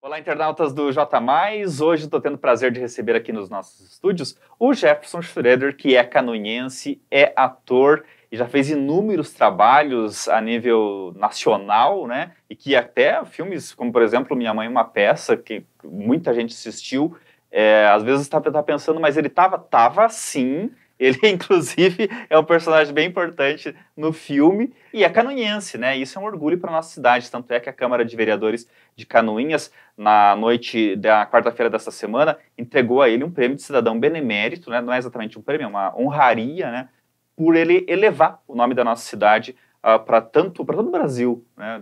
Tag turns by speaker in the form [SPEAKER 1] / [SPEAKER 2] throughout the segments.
[SPEAKER 1] Olá, internautas do J+, hoje estou tendo o prazer de receber aqui nos nossos estúdios o Jefferson Schroeder, que é canoinense, é ator e já fez inúmeros trabalhos a nível nacional, né? E que até filmes como, por exemplo, Minha Mãe é uma Peça, que muita gente assistiu, às vezes está pensando, mas ele tava sim. Ele, inclusive, é um personagem bem importante no filme e é canoinense, né? Isso é um orgulho para a nossa cidade. Tanto é que a Câmara de Vereadores de Canoinhas, na noite da quarta-feira desta semana, entregou a ele um prêmio de cidadão benemérito, né? Não é exatamente um prêmio, é uma honraria, né? Por ele elevar o nome da nossa cidade para todo o Brasil, né?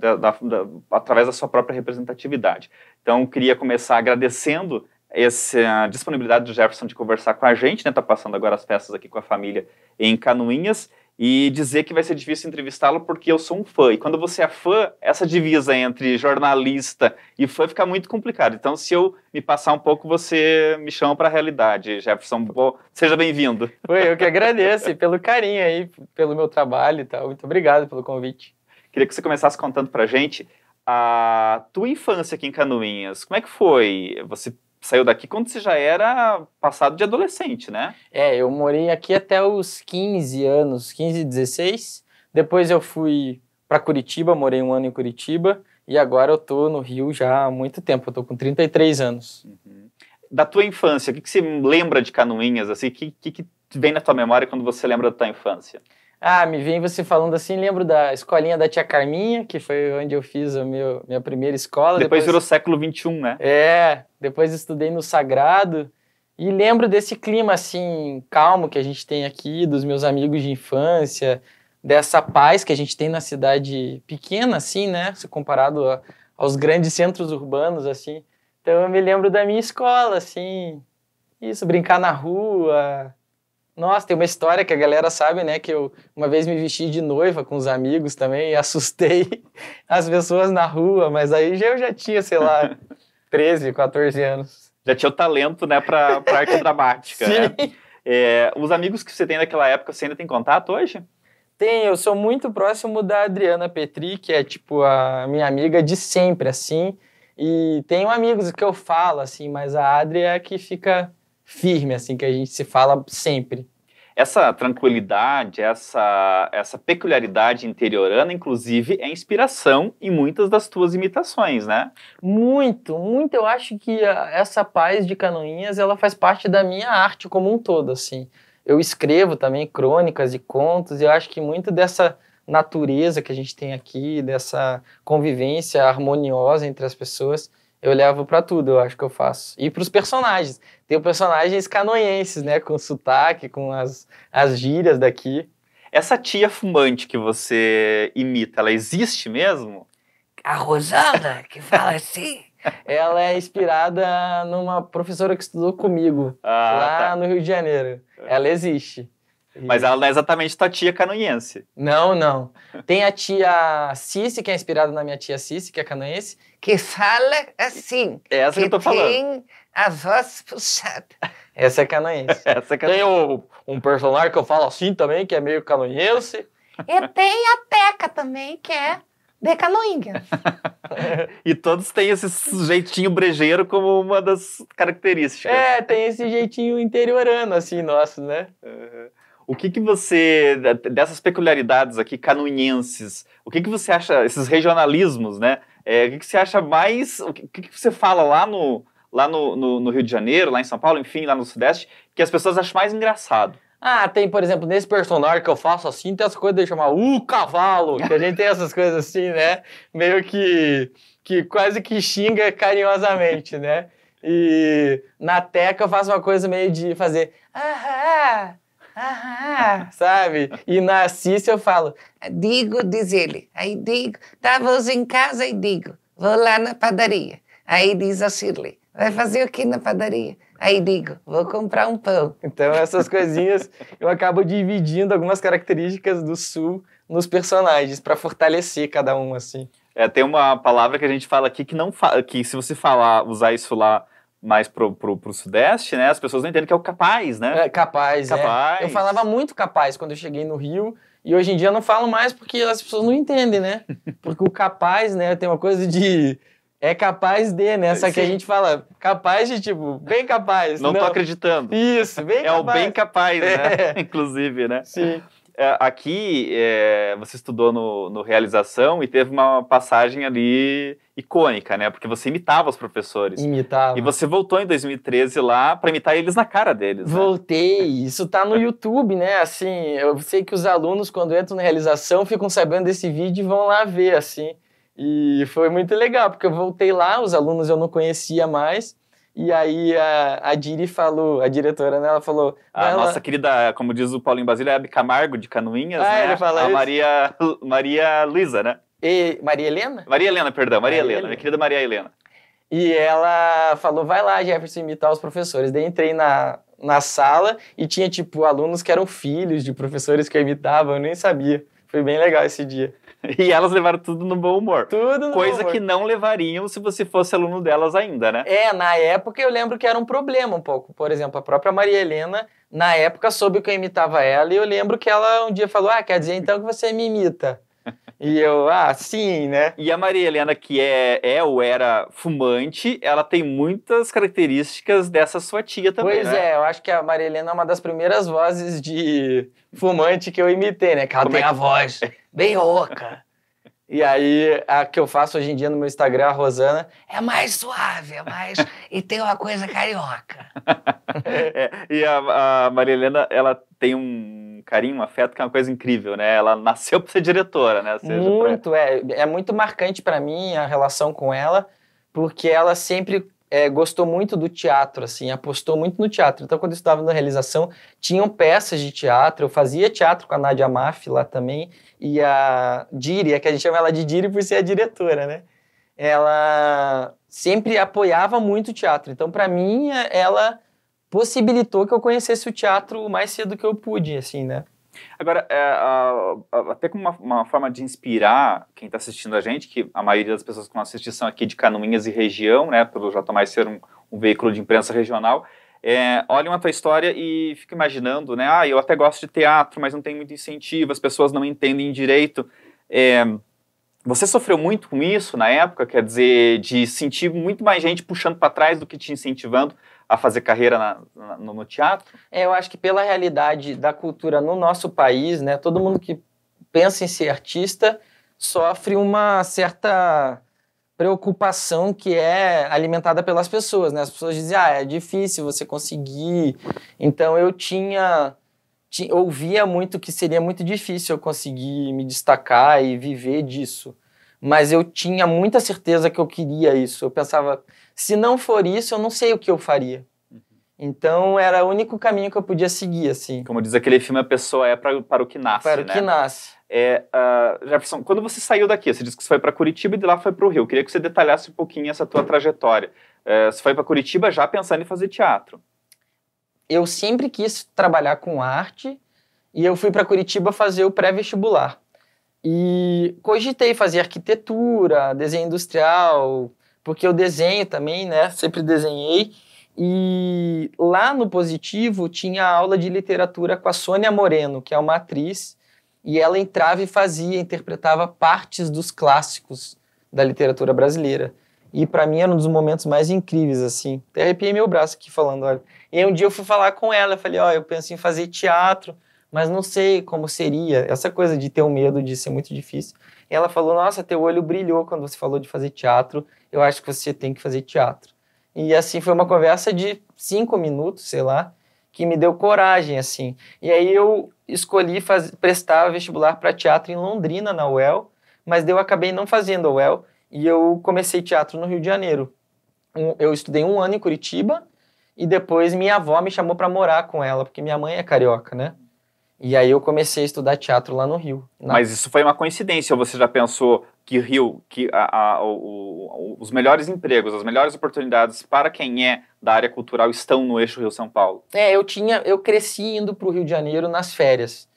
[SPEAKER 1] Através da sua própria representatividade. Então, queria começar agradecendo essa disponibilidade do Jefferson de conversar com a gente, né? Tá passando agora as festas aqui com a família em Canoinhas, e dizer que vai ser difícil entrevistá-lo porque eu sou um fã. E quando você é fã, essa divisa entre jornalista e fã fica muito complicado. Então, se eu me passar um pouco, você me chama para a realidade. Jefferson, seja bem-vindo.
[SPEAKER 2] Eu que agradeço pelo carinho aí, pelo meu trabalho e tal. Muito obrigado pelo convite.
[SPEAKER 1] Queria que você começasse contando pra gente a tua infância aqui em Canoinhas. Como é que foi? Você saiu daqui quando você já era passado de adolescente, né?
[SPEAKER 2] Eu morei aqui até os 15 anos, 15, 16. Depois eu fui para Curitiba, morei um ano em Curitiba. E agora eu tô no Rio já há muito tempo, eu tô com 33 anos.
[SPEAKER 1] Uhum. Da tua infância, o que você lembra de Canoinhas? Assim, o que vem na tua memória quando você lembra da tua infância?
[SPEAKER 2] Me vem você falando assim, lembro da escolinha da tia Carminha, que foi onde eu fiz a minha primeira escola.
[SPEAKER 1] Depois virou século XXI, né?
[SPEAKER 2] Depois estudei no Sagrado e lembro desse clima assim, calmo que a gente tem aqui, dos meus amigos de infância, dessa paz que a gente tem na cidade pequena, assim, né? Se comparado aos grandes centros urbanos, assim. Então eu me lembro da minha escola, assim, isso, brincar na rua. Nossa, tem uma história que a galera sabe, né? Que eu uma vez me vesti de noiva com os amigos também e assustei as pessoas na rua, mas aí eu já tinha, sei lá, 13, 14 anos.
[SPEAKER 1] Já tinha o talento, né, para arte dramática,
[SPEAKER 2] Sim.
[SPEAKER 1] Né? Os amigos que você tem daquela época, você ainda tem contato hoje?
[SPEAKER 2] Tem, eu sou muito próximo da Adriana Petri, que é tipo a minha amiga de sempre, assim. E tenho amigos que eu falo, assim, mas a Adri é a que fica firme, assim, que a gente se fala sempre.
[SPEAKER 1] Essa tranquilidade, essa peculiaridade interiorana, inclusive, é inspiração em muitas das tuas imitações, né?
[SPEAKER 2] Muito, muito. Eu acho que essa paz de Canoinhas, ela faz parte da minha arte como um todo, assim. Eu escrevo também crônicas e contos, e eu acho que muito dessa natureza que a gente tem aqui, dessa convivência harmoniosa entre as pessoas, eu levo para tudo, eu acho que eu faço. E para os personagens. Tem personagens canoenses, né? Com sotaque, com as gírias daqui.
[SPEAKER 1] Essa tia fumante que você imita, ela existe mesmo?
[SPEAKER 2] A Rosana, que fala assim, ela é inspirada numa professora que estudou comigo, lá no Rio de Janeiro. Ela existe.
[SPEAKER 1] Mas ela não é exatamente tua tia canoinense.
[SPEAKER 2] Não. Tem a tia Cici, que é inspirada na minha tia Cici, que é canoense, que fala assim.
[SPEAKER 1] É essa que eu tô falando.
[SPEAKER 2] Tem a voz puxada. Essa é canoense. Tem um personagem que eu falo assim também, que é meio canoense.
[SPEAKER 3] E tem a Teca também, que é de Canoinhas.
[SPEAKER 1] E todos têm esse jeitinho brejeiro como uma das características.
[SPEAKER 2] Tem esse jeitinho interiorano, assim, nosso, né?
[SPEAKER 1] O que você, dessas peculiaridades aqui canoinenses, o que você acha, esses regionalismos, né? O que você acha mais, o que você fala lá no Rio de Janeiro, lá em São Paulo, enfim, lá no Sudeste, que as pessoas acham mais engraçado?
[SPEAKER 2] Tem, por exemplo, nesse personagem que eu faço assim, tem essa coisa de chamar cavalo, que a gente tem essas coisas assim, né? Meio que quase que xinga carinhosamente, né? E na Teca eu faço uma coisa meio de fazer sabe? E na Cícia eu falo,
[SPEAKER 3] Digo, diz ele. Aí digo, estávamos em casa e digo, vou lá na padaria. Aí diz a Shirley, vai fazer o que na padaria? Aí digo, vou comprar um pão.
[SPEAKER 2] Então essas coisinhas eu acabo dividindo algumas características do Sul nos personagens para fortalecer cada um, assim.
[SPEAKER 1] Tem uma palavra que a gente fala aqui que se você usar isso lá mais pro Sudeste, né? As pessoas não entendem que é o capaz, né?
[SPEAKER 2] Capaz. Eu falava muito capaz quando eu cheguei no Rio, e hoje em dia eu não falo mais porque as pessoas não entendem, né? Porque o capaz, né, tem uma coisa de É capaz de, né? Só que a
[SPEAKER 1] Sim.
[SPEAKER 2] gente fala capaz de, tipo, bem capaz.
[SPEAKER 1] Não tô acreditando.
[SPEAKER 2] Isso, bem
[SPEAKER 1] É
[SPEAKER 2] capaz.
[SPEAKER 1] o bem capaz, né?
[SPEAKER 2] É.
[SPEAKER 1] Inclusive, né?
[SPEAKER 2] Sim.
[SPEAKER 1] Aqui, você estudou no Realização e teve uma passagem ali icônica, né? Porque você imitava os professores.
[SPEAKER 2] Imitava.
[SPEAKER 1] E você voltou em 2013 lá para imitar eles na cara deles, né?
[SPEAKER 2] Voltei, isso tá no YouTube, né? Assim, eu sei que os alunos, quando entram na Realização, ficam sabendo desse vídeo e vão lá ver, assim. E foi muito legal, porque eu voltei lá, os alunos eu não conhecia mais, e aí a Diri falou, a diretora, né? Ela falou...
[SPEAKER 1] A nossa querida, como diz o Paulinho Basílio, é a Camargo de Canoinhas, né?
[SPEAKER 2] Ele fala
[SPEAKER 1] a
[SPEAKER 2] isso?
[SPEAKER 1] Maria Luísa, né?
[SPEAKER 2] E Maria Helena?
[SPEAKER 1] Maria Helena, perdão, Maria
[SPEAKER 2] Maria
[SPEAKER 1] Helena,
[SPEAKER 2] Helena.
[SPEAKER 1] minha querida Maria Helena.
[SPEAKER 2] E ela falou, vai lá, Jefferson, imitar os professores. Daí entrei na sala e tinha, tipo, alunos que eram filhos de professores que eu imitava, eu nem sabia. Foi bem legal esse dia.
[SPEAKER 1] E elas levaram tudo no bom humor.
[SPEAKER 2] Tudo no
[SPEAKER 1] Coisa
[SPEAKER 2] humor.
[SPEAKER 1] que não levariam se você fosse aluno delas ainda, né?
[SPEAKER 2] Na época eu lembro que era um problema um pouco. Por exemplo, a própria Maria Helena, na época, soube que eu imitava ela e eu lembro que ela um dia falou, quer dizer então que você me imita. E eu, sim, né?
[SPEAKER 1] E a Maria Helena, que é ou era fumante, ela tem muitas características dessa sua tia também,
[SPEAKER 2] Pois
[SPEAKER 1] né?
[SPEAKER 2] eu acho que a Maria Helena é uma das primeiras vozes de fumante que eu imitei, né? Que ela
[SPEAKER 1] Como
[SPEAKER 2] tem
[SPEAKER 1] é que-
[SPEAKER 2] a voz bem rouca. E aí, a que eu faço hoje em dia no meu Instagram, a Rosana,
[SPEAKER 3] É mais suave, é mais... E tem uma coisa carioca.
[SPEAKER 1] E a Maria Helena, ela tem um carinho, um afeto que é uma coisa incrível, né? Ela nasceu para ser diretora, né? Ou seja,
[SPEAKER 2] muito, é muito marcante pra mim a relação com ela, porque ela sempre gostou muito do teatro, assim, apostou muito no teatro. Então, quando eu estava na Realização, tinham peças de teatro, eu fazia teatro com a Nádia Maff lá também, e a Diri, que a gente chama ela de Diri por ser a diretora, né? Ela sempre apoiava muito o teatro. Então, para mim, ela possibilitou que eu conhecesse o teatro o mais cedo que eu pude, assim, né?
[SPEAKER 1] Agora, até como uma forma de inspirar quem está assistindo a gente, que a maioria das pessoas que vão assistir são aqui de Canoinhas e região, né, pelo J Mais ser um veículo de imprensa regional, olham a tua história e ficam imaginando, né, eu até gosto de teatro, mas não tem muito incentivo, as pessoas não entendem direito. Você sofreu muito com isso na época, quer dizer, de sentir muito mais gente puxando para trás do que te incentivando a fazer carreira no teatro?
[SPEAKER 2] Eu acho que pela realidade da cultura no nosso país, né, todo mundo que pensa em ser artista sofre uma certa preocupação que é alimentada pelas pessoas, né? As pessoas dizem, é difícil você conseguir. Então eu ouvia muito que seria muito difícil eu conseguir me destacar e viver disso. Mas eu tinha muita certeza que eu queria isso. Eu pensava, se não for isso, eu não sei o que eu faria. Então, era o único caminho que eu podia seguir, assim.
[SPEAKER 1] Como diz aquele filme, a pessoa é para o que nasce,
[SPEAKER 2] Para o
[SPEAKER 1] né?
[SPEAKER 2] que nasce.
[SPEAKER 1] Jefferson, quando você saiu daqui, você disse que você foi para Curitiba e de lá foi para o Rio. Eu queria que você detalhasse um pouquinho essa tua trajetória. Você foi para Curitiba já pensando em fazer teatro.
[SPEAKER 2] Eu sempre quis trabalhar com arte e eu fui para Curitiba fazer o pré-vestibular. E cogitei fazer arquitetura, desenho industrial, porque eu desenho também, né? Sempre desenhei. E lá no Positivo tinha aula de literatura com a Sônia Moreno, que é uma atriz, e ela entrava e interpretava partes dos clássicos da literatura brasileira. E para mim era um dos momentos mais incríveis, assim. Até arrepiei meu braço aqui falando, olha. E aí um dia eu fui falar com ela, eu falei, eu penso em fazer teatro, mas não sei como seria. Essa coisa de ter um medo de ser muito difícil. E ela falou, nossa, teu olho brilhou quando você falou de fazer teatro, eu acho que você tem que fazer teatro. E assim, foi uma conversa de 5 minutos, sei lá, que me deu coragem, assim. E aí eu escolhi prestar vestibular para teatro em Londrina, na UEL, mas eu acabei não fazendo a UEL, e eu comecei teatro no Rio de Janeiro. Eu estudei 1 ano em Curitiba, e depois minha avó me chamou para morar com ela, porque minha mãe é carioca, né? E aí eu comecei a estudar teatro lá no Rio.
[SPEAKER 1] Mas isso foi uma coincidência, ou você já pensou que Rio, que os melhores empregos, as melhores oportunidades para quem é da área cultural estão no eixo Rio-São Paulo?
[SPEAKER 2] Eu cresci indo para o Rio de Janeiro nas férias.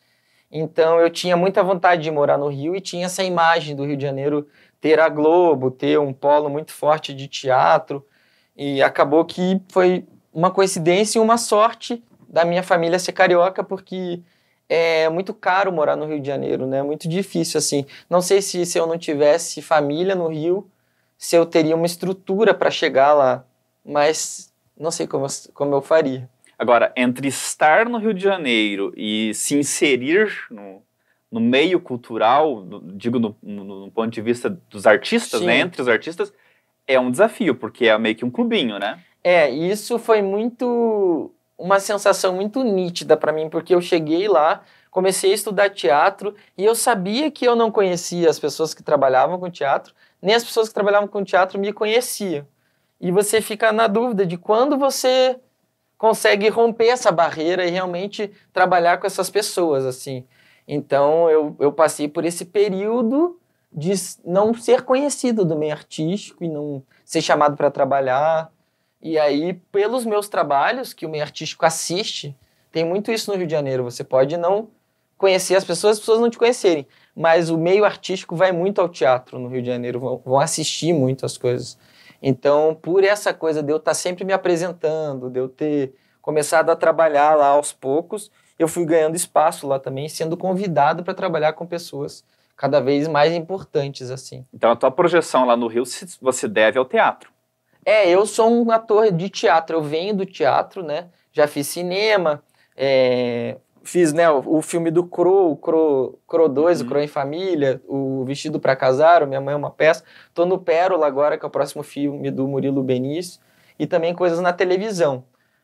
[SPEAKER 2] Então eu tinha muita vontade de morar no Rio e tinha essa imagem do Rio de Janeiro ter a Globo, ter um polo muito forte de teatro. E acabou que foi uma coincidência e uma sorte da minha família ser carioca, porque é muito caro morar no Rio de Janeiro, né? Muito difícil, assim. Não sei se eu não tivesse família no Rio, se eu teria uma estrutura para chegar lá, mas não sei como eu faria.
[SPEAKER 1] Agora, entre estar no Rio de Janeiro e se inserir no meio cultural, digo no ponto de vista dos artistas, né, entre os artistas, é um desafio, porque é meio que um clubinho, né?
[SPEAKER 2] Isso foi uma sensação muito nítida para mim, porque eu cheguei lá, comecei a estudar teatro e eu sabia que eu não conhecia as pessoas que trabalhavam com teatro, nem as pessoas que trabalhavam com teatro me conheciam. E você fica na dúvida de quando você consegue romper essa barreira e realmente trabalhar com essas pessoas, assim. Então, eu passei por esse período de não ser conhecido do meio artístico e não ser chamado para trabalhar. E aí, pelos meus trabalhos, que o meio artístico assiste, tem muito isso no Rio de Janeiro. Você pode não conhecer as pessoas não te conhecerem, mas o meio artístico vai muito ao teatro no Rio de Janeiro, vão assistir muito as coisas. Então, por essa coisa de eu estar sempre me apresentando, de eu ter começado a trabalhar lá aos poucos, eu fui ganhando espaço lá também, sendo convidado para trabalhar com pessoas cada vez mais importantes, assim.
[SPEAKER 1] Então, a tua projeção lá no Rio você deve ao teatro.
[SPEAKER 2] Eu sou um ator de teatro, eu venho do teatro, né? Já fiz cinema, fiz, né, o filme do Crow 2, o Crow em Família, o Vestido para Casar, o Minha Mãe é uma Peça. Tô no Pérola agora, que é o próximo filme do Murilo Benício, e também coisas na televisão.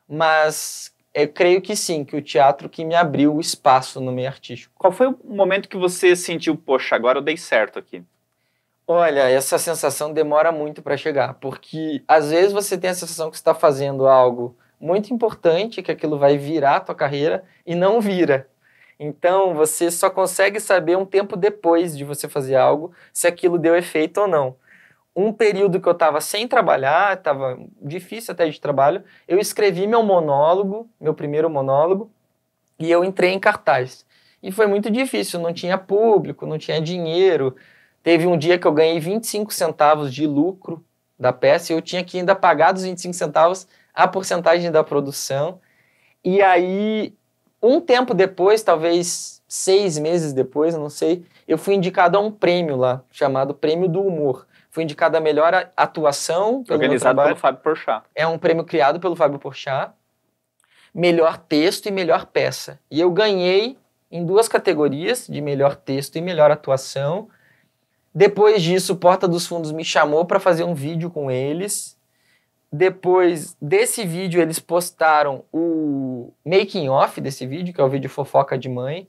[SPEAKER 2] Mas eu creio que sim, que o teatro que me abriu o espaço no meio artístico.
[SPEAKER 1] Qual foi o momento que você sentiu, poxa, agora eu dei certo aqui?
[SPEAKER 2] Olha, essa sensação demora muito para chegar, porque às vezes você tem a sensação que você está fazendo algo muito importante, que aquilo vai virar a tua carreira, e não vira. Então, você só consegue saber um tempo depois de você fazer algo, se aquilo deu efeito ou não. Um período que eu estava sem trabalhar, estava difícil até de trabalho, eu escrevi meu primeiro monólogo, e eu entrei em cartaz. E foi muito difícil, não tinha público, não tinha dinheiro. Teve um dia que eu ganhei 25 centavos de lucro da peça, e eu tinha que ainda pagar dos 25 centavos a porcentagem da produção. E aí, um tempo depois, talvez 6 meses depois, eu não sei, eu fui indicado a um prêmio lá, chamado Prêmio do Humor. Fui indicado a melhor atuação pelo
[SPEAKER 1] organizado pelo Fábio Porchat.
[SPEAKER 2] É um prêmio criado pelo Fábio Porchat. Melhor texto e melhor peça. E eu ganhei em 2 categorias, de melhor texto e melhor atuação. Depois disso, o Porta dos Fundos me chamou para fazer um vídeo com eles. Depois desse vídeo, eles postaram o making of desse vídeo, que é o vídeo Fofoca de Mãe.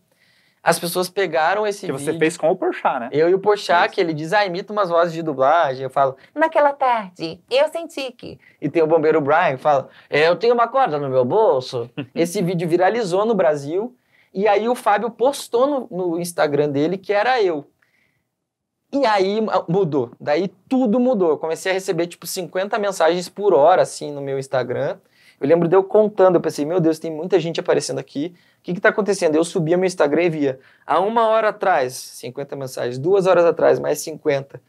[SPEAKER 2] As pessoas pegaram esse vídeo...
[SPEAKER 1] Que você fez com o Porchat, né?
[SPEAKER 2] Eu e o Porchat, que ele diz, imita umas vozes de dublagem. Eu falo,
[SPEAKER 3] naquela tarde, eu senti que...
[SPEAKER 2] E tem o bombeiro Brian, que fala, eu tenho uma corda no meu bolso. Esse vídeo viralizou no Brasil. E aí o Fábio postou no Instagram dele que era eu. E aí mudou. Daí tudo mudou. Eu comecei a receber, 50 mensagens por hora, assim, no meu Instagram. Eu lembro de eu contando, eu pensei, meu Deus, tem muita gente aparecendo aqui. O que está acontecendo? Eu subia meu Instagram e via, há 1 hora atrás, 50 mensagens, 2 horas atrás, mais 50.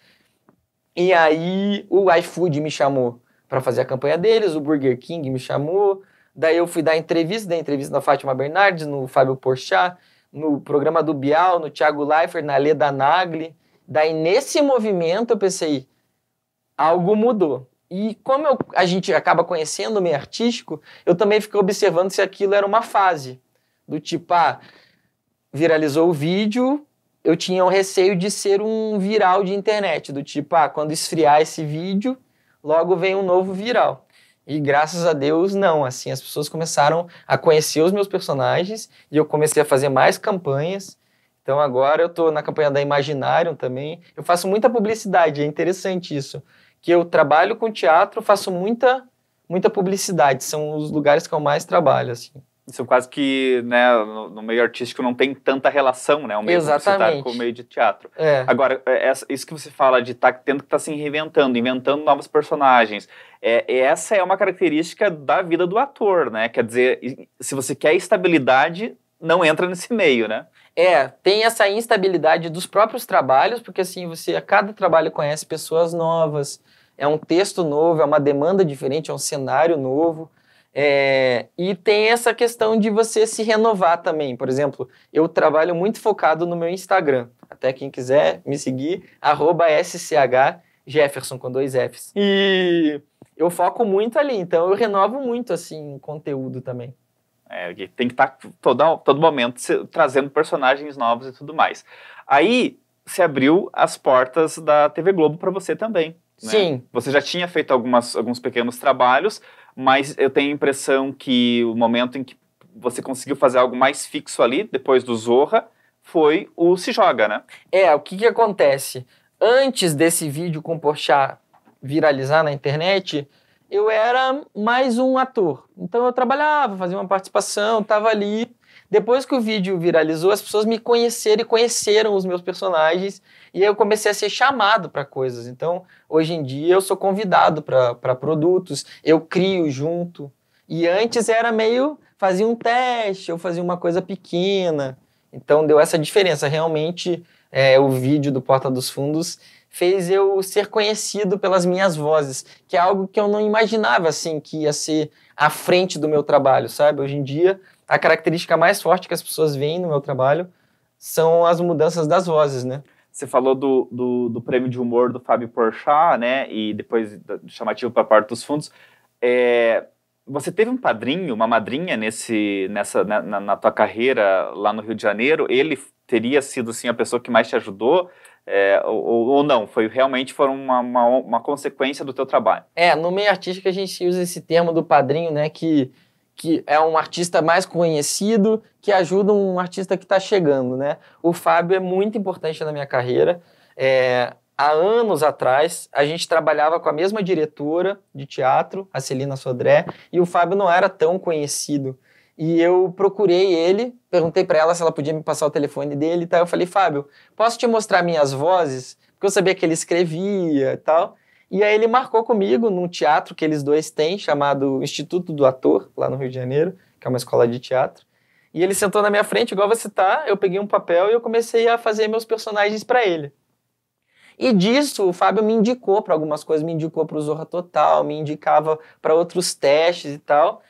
[SPEAKER 2] E aí o iFood me chamou para fazer a campanha deles, o Burger King me chamou. Daí eu fui dar entrevista na Fátima Bernardes, no Fábio Porchat, no programa do Bial, no Thiago Leifert, na Leda Nagli. Daí, nesse movimento, eu pensei, algo mudou. E como a gente acaba conhecendo o meio artístico, eu também fiquei observando se aquilo era uma fase. Do tipo, viralizou o vídeo, eu tinha um receio de ser um viral de internet. Do tipo, quando esfriar esse vídeo, logo vem um novo viral. E graças a Deus, não. Assim, as pessoas começaram a conhecer os meus personagens e eu comecei a fazer mais campanhas. Então agora eu estou na campanha da Imaginarium também. Eu faço muita publicidade, é interessante isso. Que eu trabalho com teatro, faço muita publicidade. São os lugares que eu mais trabalho, assim.
[SPEAKER 1] Isso quase que, né, no meio artístico não tem tanta relação, né? O meio publicitário com o meio de teatro. Agora, isso que você fala de tendo que estar se reinventando, inventando novos personagens, essa é uma característica da vida do ator, né? Quer dizer, se você quer estabilidade, não entra nesse meio, né?
[SPEAKER 2] Tem essa instabilidade dos próprios trabalhos, porque assim, você a cada trabalho conhece pessoas novas, é um texto novo, é uma demanda diferente, é um cenário novo, e tem essa questão de você se renovar também. Por exemplo, eu trabalho muito focado no meu Instagram, até quem quiser me seguir, @SCH Jefferson com 2 Fs. E eu foco muito ali, então eu renovo muito, assim, o conteúdo também.
[SPEAKER 1] Tem que estar todo momento trazendo personagens novos e tudo mais. Aí, se abriu as portas da TV Globo para você também. Né?
[SPEAKER 2] Sim.
[SPEAKER 1] Você já tinha feito alguns pequenos trabalhos, mas eu tenho a impressão que o momento em que você conseguiu fazer algo mais fixo ali, depois do Zorra, foi o Se Joga, né?
[SPEAKER 2] O que acontece? Antes desse vídeo com o Porchat viralizar na internet, eu era mais um ator. Então eu trabalhava, fazia uma participação, estava ali. Depois que o vídeo viralizou, as pessoas me conheceram e conheceram os meus personagens, e aí eu comecei a ser chamado para coisas. Então, hoje em dia, eu sou convidado para produtos, eu crio junto. E antes era meio, fazia um teste, eu fazia uma coisa pequena. Então, deu essa diferença. Realmente, o vídeo do Porta dos Fundos fez eu ser conhecido pelas minhas vozes, que é algo que eu não imaginava, assim, que ia ser à frente do meu trabalho, sabe? Hoje em dia, a característica mais forte que as pessoas veem no meu trabalho são as mudanças das vozes, né?
[SPEAKER 1] Você falou do prêmio de humor do Fábio Porchat, né? E depois do chamativo para a Porta dos Fundos. Você teve um padrinho, uma madrinha na tua carreira lá no Rio de Janeiro? Ele teria sido, assim, a pessoa que mais te ajudou? Ou não? Realmente foi uma consequência do teu trabalho?
[SPEAKER 2] No meio artístico a gente usa esse termo do padrinho, né? Que é um artista mais conhecido, que ajuda um artista que está chegando, né? O Fábio é muito importante na minha carreira. Há anos atrás, a gente trabalhava com a mesma diretora de teatro, a Celina Sodré, e o Fábio não era tão conhecido. E eu procurei ele, perguntei para ela se ela podia me passar o telefone dele e tal. Eu falei, Fábio, posso te mostrar minhas vozes? Porque eu sabia que ele escrevia e tal. E aí ele marcou comigo num teatro que eles dois têm, chamado Instituto do Ator, lá no Rio de Janeiro, que é uma escola de teatro. E ele sentou na minha frente, igual você tá, eu peguei um papel e eu comecei a fazer meus personagens para ele. E disso, o Fábio me indicou para algumas coisas, me indicou para o Zorra Total, me indicava para outros testes e tal.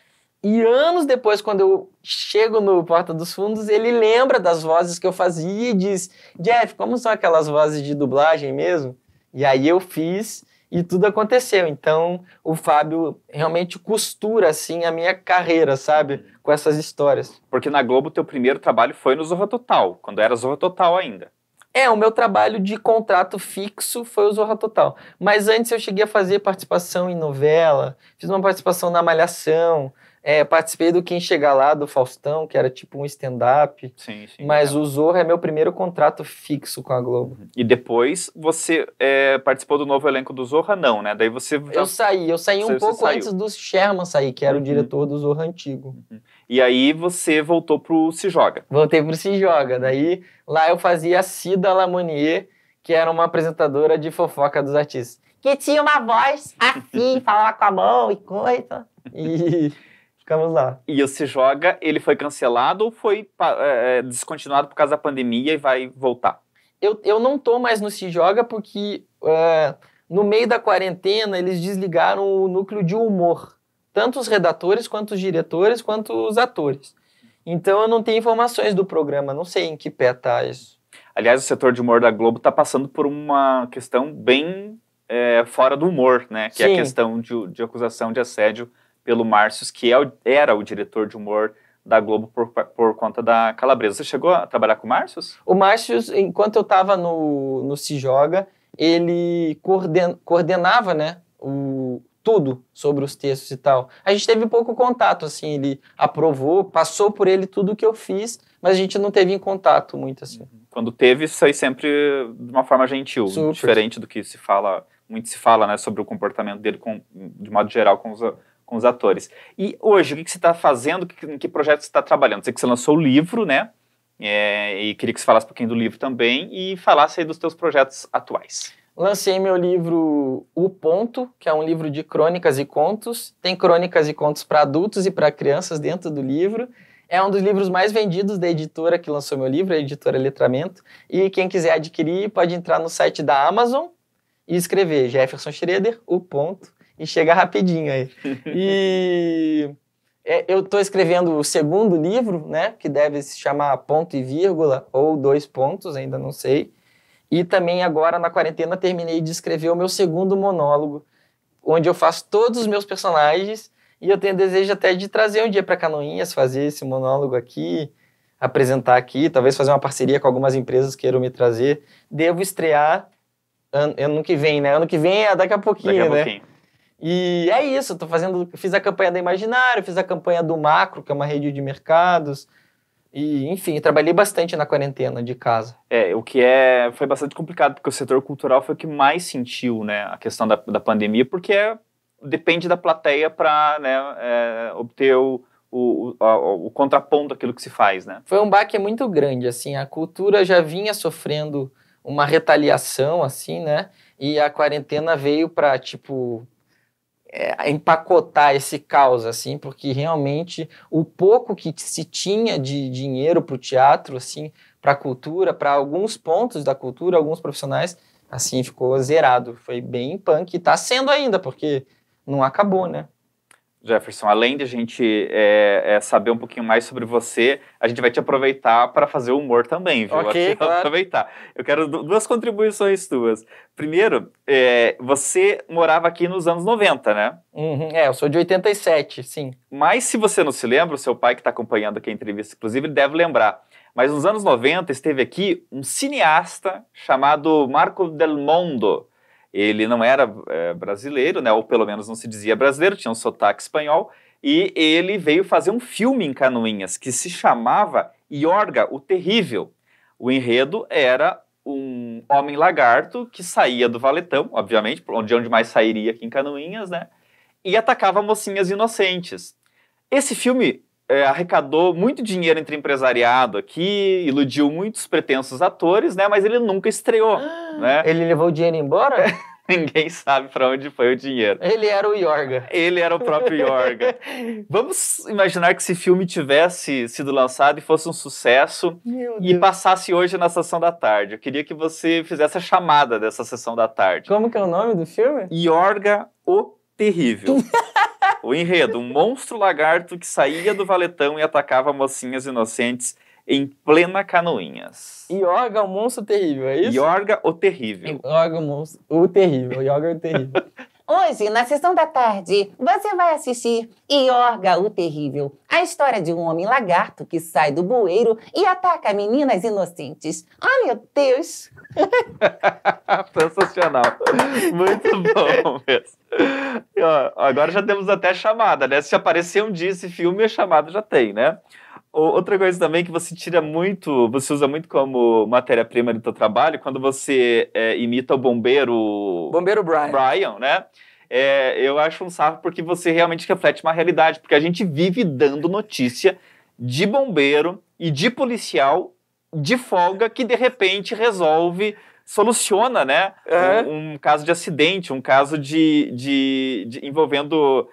[SPEAKER 2] E anos depois, quando eu chego no Porta dos Fundos, ele lembra das vozes que eu fazia e diz, Jeff, como são aquelas vozes de dublagem mesmo? E aí eu fiz e tudo aconteceu. Então, o Fábio realmente costura, assim, a minha carreira, sabe? Com essas histórias.
[SPEAKER 1] Porque na Globo, teu primeiro trabalho foi no Zorra Total, quando era Zorra Total ainda.
[SPEAKER 2] O meu trabalho de contrato fixo foi o Zorra Total. Mas antes eu cheguei a fazer participação em novela, fiz uma participação na Malhação, participei do Quem Chega Lá, do Faustão, que era tipo um stand-up.
[SPEAKER 1] Sim,
[SPEAKER 2] mas o Zorra é meu primeiro contrato fixo com a Globo.
[SPEAKER 1] E depois você participou do novo elenco do Zorra? Não, né? Daí você...
[SPEAKER 2] Eu saí um pouco antes do Sherman sair, que era o diretor do Zorra antigo.
[SPEAKER 1] E aí você voltou pro Se Joga.
[SPEAKER 2] Voltei pro Se Joga. Daí lá eu fazia a Cida Lamonier, que era uma apresentadora de fofoca dos artistas. Que tinha uma voz assim, falava com a mão e coisa. E ficamos lá.
[SPEAKER 1] E o Se Joga, ele foi cancelado ou foi descontinuado por causa da pandemia e vai voltar?
[SPEAKER 2] Eu não tô mais no Se Joga porque no meio da quarentena eles desligaram o núcleo de humor. Tanto os redatores, quanto os diretores, quanto os atores. Então eu não tenho informações do programa, não sei em que pé tá isso.
[SPEAKER 1] Aliás, o setor de humor da Globo está passando por uma questão bem fora do humor, né? Que é a questão de acusação de assédio pelo Márcios, que era o diretor de humor da Globo por conta da Calabresa. Você chegou a trabalhar com o Márcios?
[SPEAKER 2] O Márcios, enquanto eu estava no Se Joga, ele coordenava, né, tudo sobre os textos e tal. A gente teve pouco contato, assim, ele aprovou, passou por ele tudo que eu fiz, mas a gente não teve em contato muito, assim.
[SPEAKER 1] Quando teve, foi sempre de uma forma gentil, diferente do que muito se fala, né, sobre o comportamento dele, de modo geral, com os atores. E hoje, o que você está fazendo, em que projeto você está trabalhando? Sei que você lançou o livro, né, e queria que você falasse um pouquinho do livro também, e falasse aí dos teus projetos atuais.
[SPEAKER 2] Lancei meu livro O Ponto, que é um livro de crônicas e contos. Tem crônicas e contos para adultos e para crianças dentro do livro. É um dos livros mais vendidos da editora que lançou meu livro, a editora Letramento. E quem quiser adquirir pode entrar no site da Amazon e escrever Jefferson Schroeder, O Ponto, e chega rapidinho aí. E eu estou escrevendo o segundo livro, né, que deve se chamar Ponto e Vírgula, ou 2 pontos, ainda não sei. E também agora, na quarentena, terminei de escrever o meu segundo monólogo, onde eu faço todos os meus personagens, e eu tenho desejo até de trazer um dia para Canoinhas, fazer esse monólogo aqui, apresentar aqui, talvez fazer uma parceria com algumas empresas que queiram me trazer. Devo estrear ano que vem, né? Ano que vem é daqui a pouquinho, né? E é isso, fiz a campanha da Imaginário, fiz a campanha do Macro, que é uma rede de mercados, e, enfim, trabalhei bastante na quarentena de casa.
[SPEAKER 1] O que foi bastante complicado, porque o setor cultural foi o que mais sentiu, né, a questão da pandemia, porque depende da plateia para, né, obter o contraponto daquilo que se faz, né?
[SPEAKER 2] Foi um baque muito grande, assim, a cultura já vinha sofrendo uma retaliação, assim, né, e a quarentena veio para, tipo, empacotar esse caos, assim, porque realmente o pouco que se tinha de dinheiro para o teatro, assim, para a cultura, para alguns pontos da cultura, alguns profissionais, assim, ficou zerado. Foi bem punk, e está sendo ainda, porque não acabou, né?
[SPEAKER 1] Jefferson, além de a gente saber um pouquinho mais sobre você, a gente vai te aproveitar para fazer humor também, viu?
[SPEAKER 2] Ok, claro.
[SPEAKER 1] Aproveitar. Eu quero duas contribuições tuas. Primeiro, você morava aqui nos anos 90, né?
[SPEAKER 2] Eu sou de 87, sim.
[SPEAKER 1] Mas se você não se lembra, o seu pai que está acompanhando aqui a entrevista, inclusive, ele deve lembrar. Mas nos anos 90 esteve aqui um cineasta chamado Marco Del Mondo. Ele não era brasileiro, né, ou pelo menos não se dizia brasileiro, tinha um sotaque espanhol, e ele veio fazer um filme em Canoinhas que se chamava Iorga, o Terrível. O enredo era um homem lagarto que saía do valetão, obviamente, onde mais sairia aqui em Canoinhas, né, e atacava mocinhas inocentes. Esse filme arrecadou muito dinheiro entre empresariado aqui, iludiu muitos pretensos atores, né? Mas ele nunca estreou, né?
[SPEAKER 2] Ele levou o dinheiro embora?
[SPEAKER 1] Ninguém sabe para onde foi o dinheiro.
[SPEAKER 2] Ele era o Iorga.
[SPEAKER 1] Ele era o próprio Iorga. Vamos imaginar que esse filme tivesse sido lançado e fosse um sucesso e passasse hoje na Sessão da Tarde. Eu queria que você fizesse a chamada dessa Sessão da Tarde.
[SPEAKER 2] Como que é o nome do filme?
[SPEAKER 1] Iorga, o Terrível. O enredo, um monstro lagarto que saía do valetão e atacava mocinhas inocentes em plena Canoinhas.
[SPEAKER 2] Iorga, o monstro terrível, é isso?
[SPEAKER 1] Iorga, o Terrível.
[SPEAKER 2] Iorga, o monstro, o terrível. Iorga, o terrível.
[SPEAKER 3] Hoje, na Sessão da Tarde, você vai assistir Iorga, o Terrível, a história de um homem lagarto que sai do bueiro e ataca meninas inocentes. Oh, meu Deus!
[SPEAKER 1] Sensacional. Muito bom mesmo. E, ó, agora já temos até chamada, né? Se aparecer um dia esse filme, a chamada já tem, né? Outra coisa também que você você usa muito como matéria-prima do teu trabalho, quando você imita o bombeiro Brian, né? Eu acho um sarro porque você realmente reflete uma realidade, porque a gente vive dando notícia de bombeiro e de policial de folga que de repente soluciona, né? Um caso de acidente, um caso envolvendo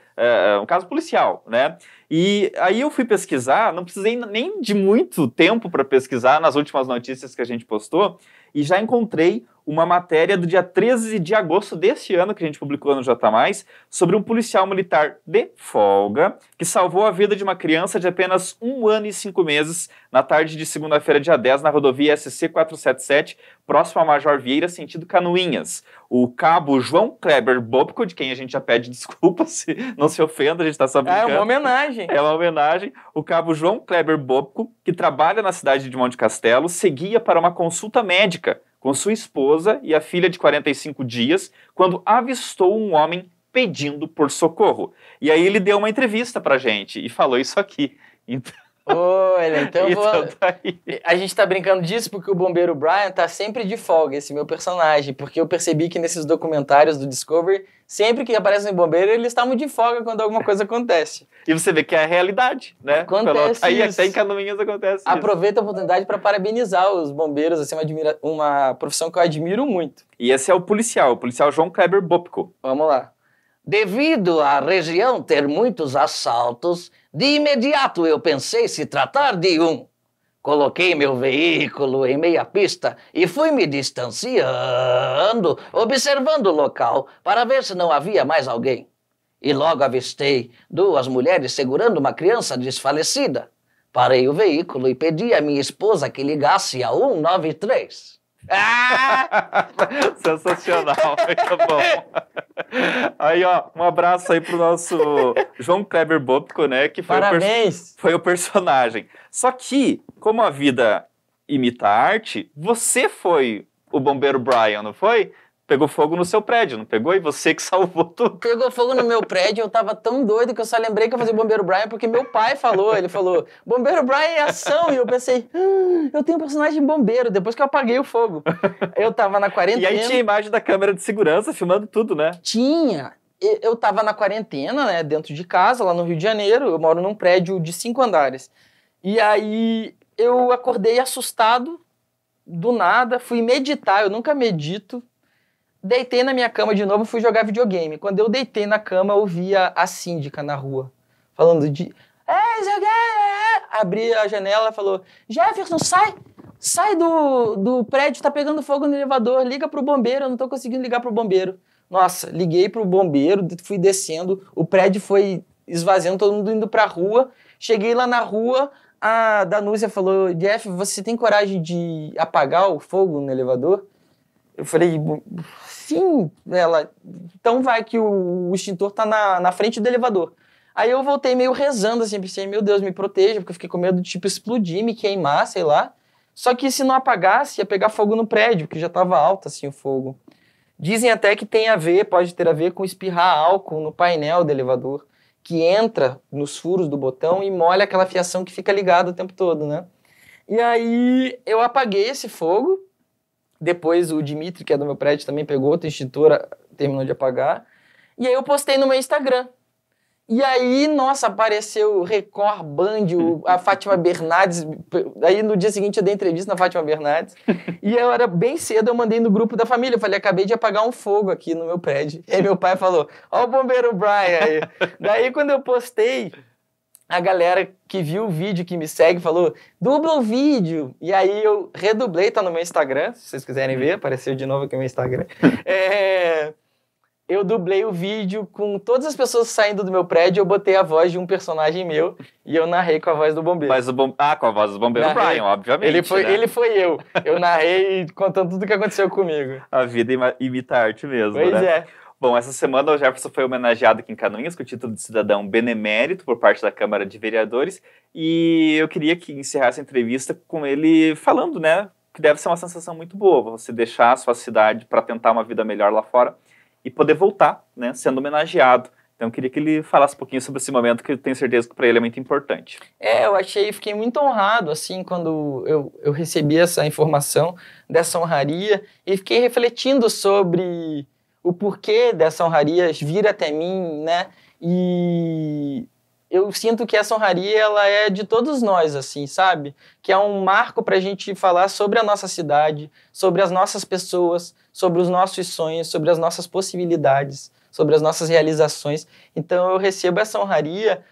[SPEAKER 1] um caso policial, né? E aí eu fui pesquisar, não precisei nem de muito tempo para pesquisar nas últimas notícias que a gente postou, e já encontrei uma matéria do dia 13 de agosto desse ano, que a gente publicou no J+, sobre um policial militar de folga que salvou a vida de uma criança de apenas 1 ano e 5 meses na tarde de segunda-feira, dia 10, na rodovia SC 477, próximo a Major Vieira, sentido Canoinhas. O cabo João Kleber Bobco, de quem a gente já pede desculpa, se não se ofenda, a gente está só brincando.
[SPEAKER 2] É uma homenagem.
[SPEAKER 1] É uma homenagem. O cabo João Kleber Bobco, que trabalha na cidade de Monte Castelo, seguia para uma consulta médica com sua esposa e a filha de 45 dias, quando avistou um homem pedindo por socorro. E aí ele deu uma entrevista pra gente e falou isso aqui. Então,
[SPEAKER 2] olha, então
[SPEAKER 1] tá
[SPEAKER 2] a gente tá brincando disso porque o bombeiro Brian tá sempre de folga, esse meu personagem, porque eu percebi que nesses documentários do Discovery, sempre que aparecem bombeiro, eles estavam de folga quando alguma coisa acontece.
[SPEAKER 1] E você vê que é a realidade, né?
[SPEAKER 2] Acontece
[SPEAKER 1] aí
[SPEAKER 2] isso.
[SPEAKER 1] até em Canoinhas acontece isso.
[SPEAKER 2] Aproveito a oportunidade para parabenizar os bombeiros, assim, uma profissão que eu admiro muito.
[SPEAKER 1] E esse é o policial João Kleber Bobco.
[SPEAKER 2] Vamos lá.
[SPEAKER 4] Devido à região ter muitos assaltos, de imediato eu pensei se tratar de um. Coloquei meu veículo em meia pista e fui me distanciando, observando o local para ver se não havia mais alguém. E logo avistei 2 mulheres segurando uma criança desfalecida. Parei o veículo e pedi à minha esposa que ligasse a 193.
[SPEAKER 2] Ah!
[SPEAKER 1] Sensacional, muito bom. Aí, ó, um abraço aí pro nosso João Kleber Bobtko, né? Que foi
[SPEAKER 2] Parabéns!
[SPEAKER 1] foi o personagem. Só que, como a vida imita a arte, você foi o bombeiro Brian, não foi? Pegou fogo no seu prédio, não pegou? E você que salvou tudo.
[SPEAKER 2] Pegou fogo no meu prédio, eu tava tão doido que eu só lembrei que eu fazia o Bombeiro Brian porque meu pai falou, ele falou, Bombeiro Brian é ação, e eu pensei, eu tenho um personagem bombeiro, depois que eu apaguei o fogo. Eu tava na quarentena.
[SPEAKER 1] E aí tinha a imagem da câmera de segurança filmando tudo, né?
[SPEAKER 2] Tinha. Eu tava na quarentena, né, dentro de casa, lá no Rio de Janeiro, eu moro num prédio de 5 andares. E aí eu acordei assustado, do nada, fui meditar, eu nunca medito. Deitei na minha cama de novo e fui jogar videogame. Quando eu deitei na cama, eu via a síndica na rua, falando de... Abri a janela e falou, Jefferson, sai do prédio, tá pegando fogo no elevador, liga pro bombeiro, eu não tô conseguindo ligar pro bombeiro. Nossa, liguei pro bombeiro, fui descendo, o prédio foi esvaziando, todo mundo indo pra rua. Cheguei lá na rua, a Danúcia falou, Jeff, você tem coragem de apagar o fogo no elevador? Eu falei, sim, ela. Então vai que o extintor tá na frente do elevador. Aí eu voltei meio rezando, assim, pensei, meu Deus, me proteja, porque eu fiquei com medo de, tipo, explodir, me queimar, sei lá. Só que se não apagasse, ia pegar fogo no prédio, que já tava alto, assim, o fogo. Dizem até que tem a ver, pode ter a ver com espirrar álcool no painel do elevador, que entra nos furos do botão e molha aquela fiação que fica ligada o tempo todo, né? E aí eu apaguei esse fogo. Depois o Dimitri, que é do meu prédio, também pegou outra extintora, terminou de apagar. E aí eu postei no meu Instagram. E aí, nossa, apareceu Record, Band, a Fátima Bernardes. Aí no dia seguinte eu dei entrevista na Fátima Bernardes. E eu era bem cedo, eu mandei no grupo da família. Eu falei, acabei de apagar um fogo aqui no meu prédio. E aí meu pai falou, ó o bombeiro Brian aí. Daí quando eu postei, a galera que viu o vídeo, que me segue, falou, dubla o vídeo. E aí eu redublei, tá no meu Instagram, se vocês quiserem ver, apareceu de novo aqui no meu Instagram. Eu dublei o vídeo com todas as pessoas saindo do meu prédio, eu botei a voz de um personagem meu e eu narrei com a voz do bombeiro.
[SPEAKER 1] Mas com a voz do bombeiro Brian, obviamente.
[SPEAKER 2] Ele foi eu. Eu narrei contando tudo o que aconteceu comigo.
[SPEAKER 1] A vida imita a arte mesmo,
[SPEAKER 2] Pois
[SPEAKER 1] né?
[SPEAKER 2] é.
[SPEAKER 1] Bom, essa semana o Jefferson foi homenageado aqui em Canoinhas com o título de cidadão benemérito por parte da Câmara de Vereadores e eu queria que encerrasse a entrevista com ele falando, né, que deve ser uma sensação muito boa você deixar a sua cidade para tentar uma vida melhor lá fora e poder voltar, né, sendo homenageado. Então eu queria que ele falasse um pouquinho sobre esse momento que eu tenho certeza que para ele é muito importante.
[SPEAKER 2] Fiquei muito honrado, assim, quando eu recebi essa informação dessa honraria e fiquei refletindo sobre o porquê dessa honraria vir até mim, né? E eu sinto que essa honraria, ela é de todos nós, assim, sabe? Que é um marco para a gente falar sobre a nossa cidade, sobre as nossas pessoas, sobre os nossos sonhos, sobre as nossas possibilidades, sobre as nossas realizações. Então eu recebo essa honraria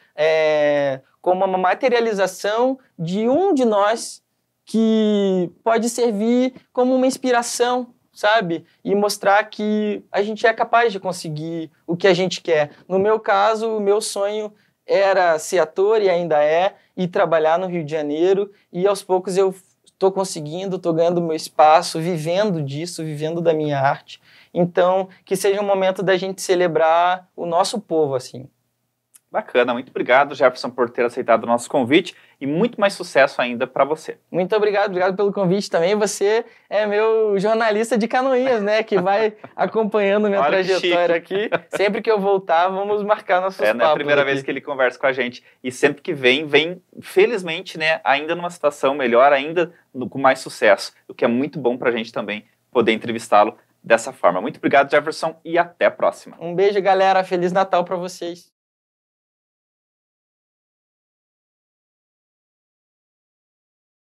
[SPEAKER 2] como uma materialização de um de nós que pode servir como uma inspiração, sabe? E mostrar que a gente é capaz de conseguir o que a gente quer. No meu caso, o meu sonho era ser ator e ainda é, e trabalhar no Rio de Janeiro, e aos poucos eu estou conseguindo, estou ganhando meu espaço, vivendo disso, vivendo da minha arte. Então, que seja um momento da gente celebrar o nosso povo, assim.
[SPEAKER 1] Bacana, muito obrigado, Jefferson, por ter aceitado o nosso convite e muito mais sucesso ainda para você.
[SPEAKER 2] Muito obrigado pelo convite também. Você é meu jornalista de Canoinhas, né? Que vai acompanhando minha trajetória aqui. Sempre que eu voltar, vamos marcar nossos papos.
[SPEAKER 1] Não é a primeira
[SPEAKER 2] aqui.
[SPEAKER 1] vez que ele conversa com a gente. E sempre que vem, felizmente, né? Ainda numa situação melhor, ainda com mais sucesso. O que é muito bom para a gente também poder entrevistá-lo dessa forma. Muito obrigado, Jefferson, e até a próxima.
[SPEAKER 2] Um beijo, galera. Feliz Natal para vocês.